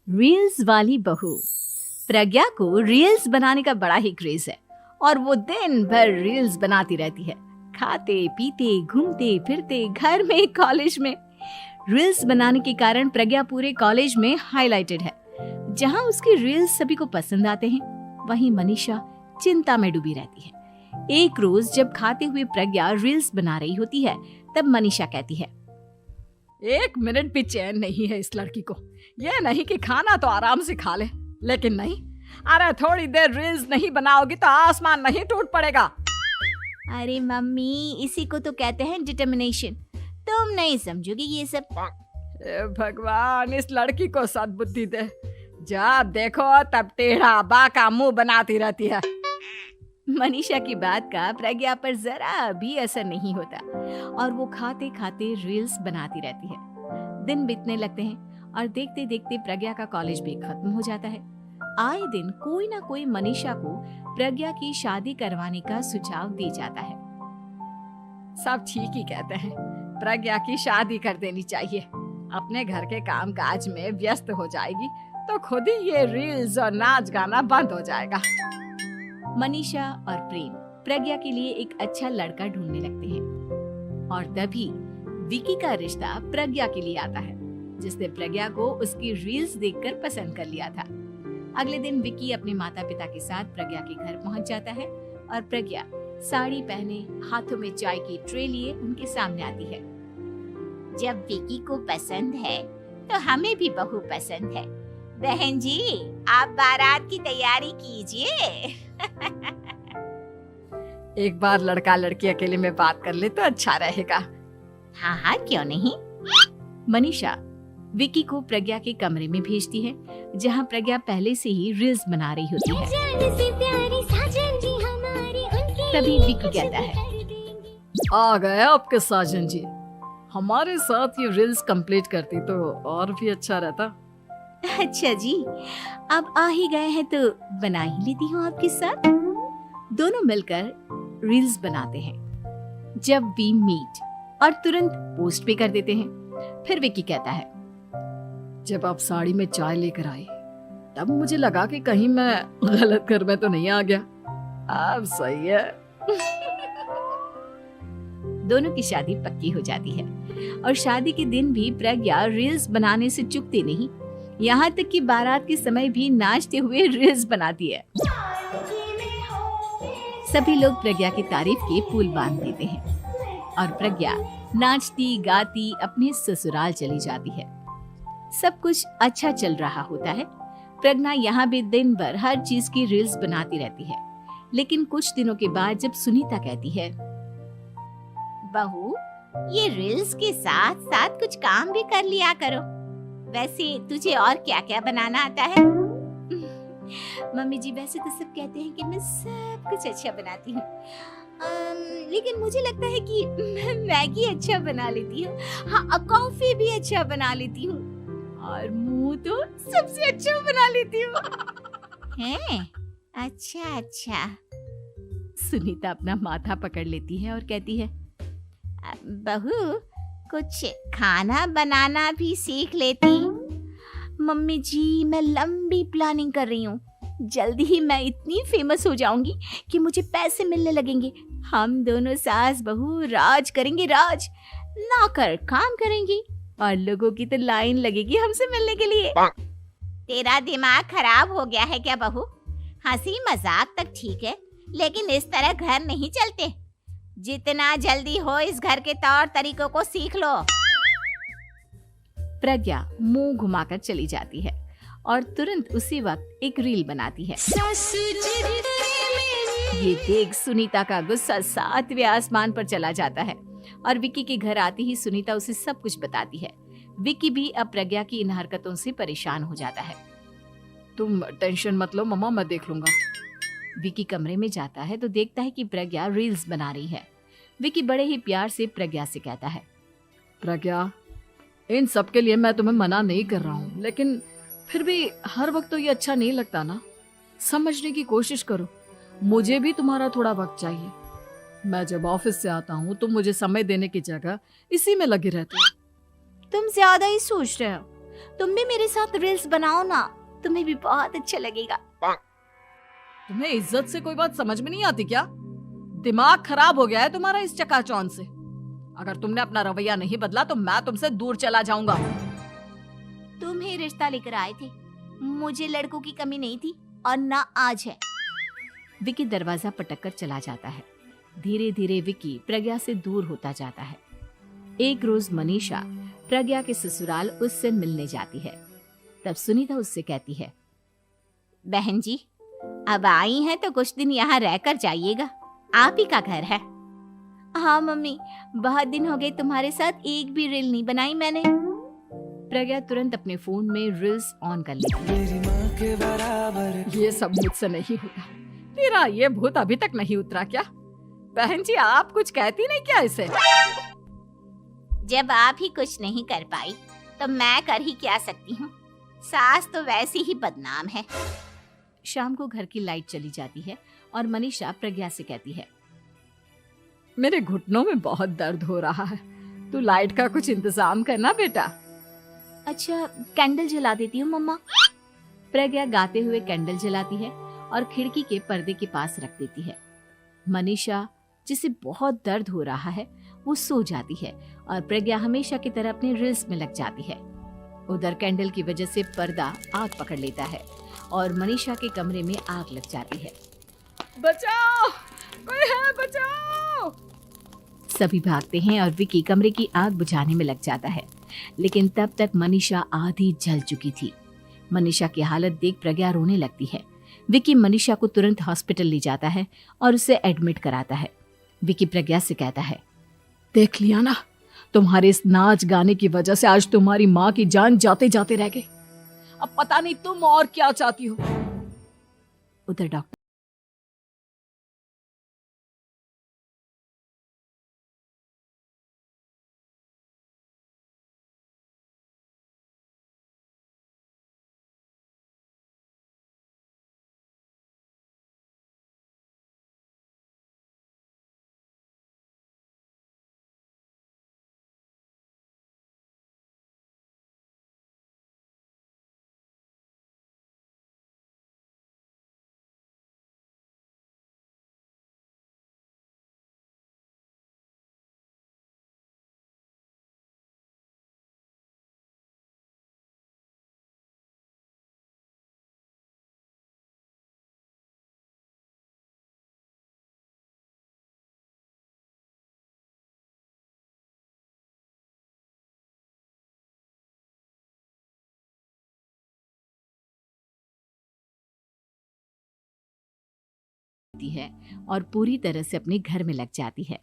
Reels वाली बहू। प्रज्ञा को रील्स बनाने का बड़ा ही क्रेज है और वो दिन भर रील्स बनाती रहती है। खाते पीते घूमते फिरते घर में कॉलेज में रील्स बनाने के कारण प्रज्ञा पूरे कॉलेज में हाईलाइटेड है। जहां उसकी रील्स सभी को पसंद आते हैं, वहीं मनीषा चिंता में डूबी रहती है। एक रोज जब खाते हुए प्रज्ञा रील्स बना रही होती है, तब मनीषा कहती है, एक मिनट भी चैन नहीं है इस लड़की को। ये नहीं कि खाना तो आराम से खा ले, लेकिन नहीं, अरे थोड़ी देर रील्स नहीं बनाओगी तो आसमान नहीं टूट पड़ेगा। अरे मम्मी, इसी को तो कहते हैं डिटर्मिनेशन। तुम नहीं समझोगी ये सब। भगवान, इस लड़की को सद्बुद्धि दे। जब देखो तब टेढ़ा बाका मुंह बनाती रहती है। मनीषा की बात का प्रज्ञा पर जरा भी असर नहीं होता और वो खाते खाते रील्स बनाती रहती है। दिन बीतने लगते हैं और देखते देखते प्रज्ञा का कॉलेज भी खत्म हो जाता है। आए दिन कोई ना कोई मनीषा को प्रज्ञा की शादी करवाने का सुझाव दे जाता है। सब ठीक ही कहते हैं, प्रज्ञा की शादी कर देनी चाहिए। अपने घर के कामकाज में व्यस्त हो जाएगी तो खुद ही ये रील्स और नाच गाना बंद हो जाएगा। मनीषा और प्रेम प्रज्ञा के लिए एक अच्छा लड़का ढूंढने लगते हैं और तभी विकी का रिश्ता प्रज्ञा के लिए आता है, जिसने प्रज्ञा को उसकी रील्स देखकर पसंद कर लिया था। अगले दिन विकी अपने माता पिता के साथ प्रज्ञा के घर पहुंच जाता है और प्रज्ञा साड़ी पहने हाथों में चाय की ट्रे लिए उनके सामने आती है। जब विकी को पसंद है तो हमें भी बहू पसंद है। बहन जी, आप बारात की तैयारी कीजिए। एक बार लड़का लड़की अकेले में बात कर ले तो अच्छा रहेगा। हाँ हाँ, क्यों नहीं। मनीषा विकी को प्रज्ञा के कमरे में भेजती है, जहां प्रज्ञा पहले से ही रील्स बना रही होती है। तभी विकी कहता है, आ गए आपके साजन जी। हमारे साथ ये रील्स कंप्लीट करती तो और भी अच्छा रहता। अच्छा जी, अब आ ही गए हैं तो बना ही लेती हूँ आपके साथ। दोनों मिलकर रील्स बनाते हैं। जब वी मीट और तुरंत पोस्ट भी कर देते हैं। फिर विकी कहता है, जब आप साड़ी में चाय लेकर आई तब मुझे लगा कि कहीं मैं गलत घर में तो नहीं आ गया। अब सही है। दोनों की शादी पक्की हो जाती है और शादी के दिन भी प्रज्ञा रील्स बनाने से चूकती नहीं। यहाँ तक कि बारात के समय भी नाचते हुए रील्स बनाती है। सभी लोग प्रज्ञा की तारीफ के पुल बांध देते हैं और प्रज्ञा नाचती गाती अपने ससुराल चली जाती है। सब कुछ अच्छा चल रहा होता है। प्रज्ञा यहाँ भी दिन भर हर चीज की रील्स बनाती रहती है। लेकिन कुछ दिनों के बाद जब सुनीता कहती है, बहू, ये रील्स के साथ साथ कुछ काम भी कर लिया करो। वैसे तुझे और क्या क्या बनाना आता है? मम्मी जी, वैसे तो सब कहते हैं कि मैं सब कुछ अच्छा बनाती हूँ, लेकिन मुझे लगता है कि मैं मैगी अच्छा बना लेती हूँ। हाँ, कॉफी भी अच्छा बना लेती हूँ और मुंह तो सबसे अच्छा बना लेती हूँ। हैं? अच्छा अच्छा। सुनीता अपना माथा पकड़ लेती है और कहती है, बहू, कुछ खाना बनाना भी सीख लेती। मम्मी जी, मैं लंबी प्लानिंग कर रही हूँ। जल्दी ही मैं इतनी फेमस हो जाऊंगी कि मुझे पैसे मिलने लगेंगे। हम दोनों सास बहू राज करेंगे, राज। नौकर काम करेंगी और लोगों की तो लाइन लगेगी हमसे मिलने के लिए। तेरा दिमाग खराब हो गया है क्या बहू? हंसी मजाक तक ठीक है, लेकिन इस तरह घर नहीं चलते। जितना जल्दी हो इस घर के तौर तरीकों को सीख लो। प्रज्ञा मुंह घुमाकर चली जाती है और तुरंत उसी वक्त एक रील बनाती है। ये देख सुनीता का गुस्सा 7वें आसमान पर चला जाता है और विकी के घर आती ही सुनीता उसे सब कुछ बताती है। विकी भी अब प्रज्ञा की इन हरकतों से परेशान हो जाता है। तुम टेंशन मत लो मम्मा, मैं देख लूंगा। विकी कमरे में जाता है तो देखता है कि प्रज्ञा रील्स बना रही है। विकी बड़े ही प्यार से प्रज्ञा से कहता है, प्रज्ञा, इन सब के लिए मैं तुम्हें मना नहीं कर रहा हूँ, लेकिन फिर भी हर वक्त तो ये अच्छा नहीं लगता ना। समझने की कोशिश करो, मुझे भी तुम्हारा थोड़ा वक्त चाहिए। मैं जब ऑफिस से आता हूँ तो मुझे समय देने की जगह इसी में लगे रहते हो। तुम ज्यादा ही सोच रहे हो। तुम भी मेरे साथ रील्स बनाओ ना, तुम्हें भी बहुत अच्छा लगेगा। तुम्हें इज्जत से कोई बात समझ में नहीं आती क्या? दिमाग खराब हो गया है तुम्हारा इस चकाचौंध से। अगर तुमने अपना रवैया नहीं बदला तो मैं तुमसे दूर चला जाऊंगा। तुम ही रिश्ता लेकर आए थे, मुझे लड़कों की कमी नहीं थी और ना आज है। विकी दरवाजा पटककर चला जाता है। धीरे धीरे विकी प्रज्ञा से दूर होता जाता है। एक रोज मनीषा प्रज्ञा के ससुराल उससे मिलने जाती है। तब सुनीता उससे कहती है, बहन जी, अब आई हैं तो कुछ दिन यहाँ रहकर जाइएगा, आप ही का घर है। हाँ मम्मी, बहुत दिन हो गए तुम्हारे साथ एक भी रील नहीं बनाई मैंने। प्रज्ञा तुरंत अपने फोन में रील्स ऑन कर लेती है। ये सब मुझसे नहीं होगा। तेरा ये भूत अभी तक नहीं उतरा क्या? बहन जी, आप कुछ कहती नहीं क्या इसे? जब आप ही कुछ नहीं कर पाई तो मैं कर ही क्या सकती हूँ। सास तो वैसी ही बदनाम है। शाम को घर की लाइट चली जाती है और मनीषा प्रज्ञा से कहती है, मेरे घुटनों में बहुत दर्द हो रहा है, तू लाइट का कुछ इंतजाम करना बेटा। अच्छा, कैंडल जला देती हूँ मम्मा। प्रज्ञा गाते हुए कैंडल जलाती है और खिड़की के पर्दे के पास रख देती है। मनीषा, जिसे बहुत दर्द हो रहा है, वो सो जाती है और प्रज्ञा हमेशा की तरह अपने रील्स में लग जाती है। उधर कैंडल की वजह से पर्दा आग पकड़ लेता है और मनीषा के कमरे में आग लग जाती है। बचाओ, कोई है, बचाओ। सभी भागते हैं और विकी कमरे की आग बुझाने में लग जाता है, लेकिन तब तक मनीषा आधी जल चुकी थी। मनीषा की हालत देख प्रज्ञा रोने लगती है। विकी मनीषा को तुरंत हॉस्पिटल ले जाता है और उसे एडमिट कराता है। विकी प्रज्ञा से कहता है, देख लिया ना, तुम्हारे इस नाच गाने की वजह से आज तुम्हारी माँ की जान जाते जाते रह गई। अब पता नहीं तुम और क्या चाहती हो। उधर डॉक्टर है और पूरी तरह से अपने घर में लग जाती है।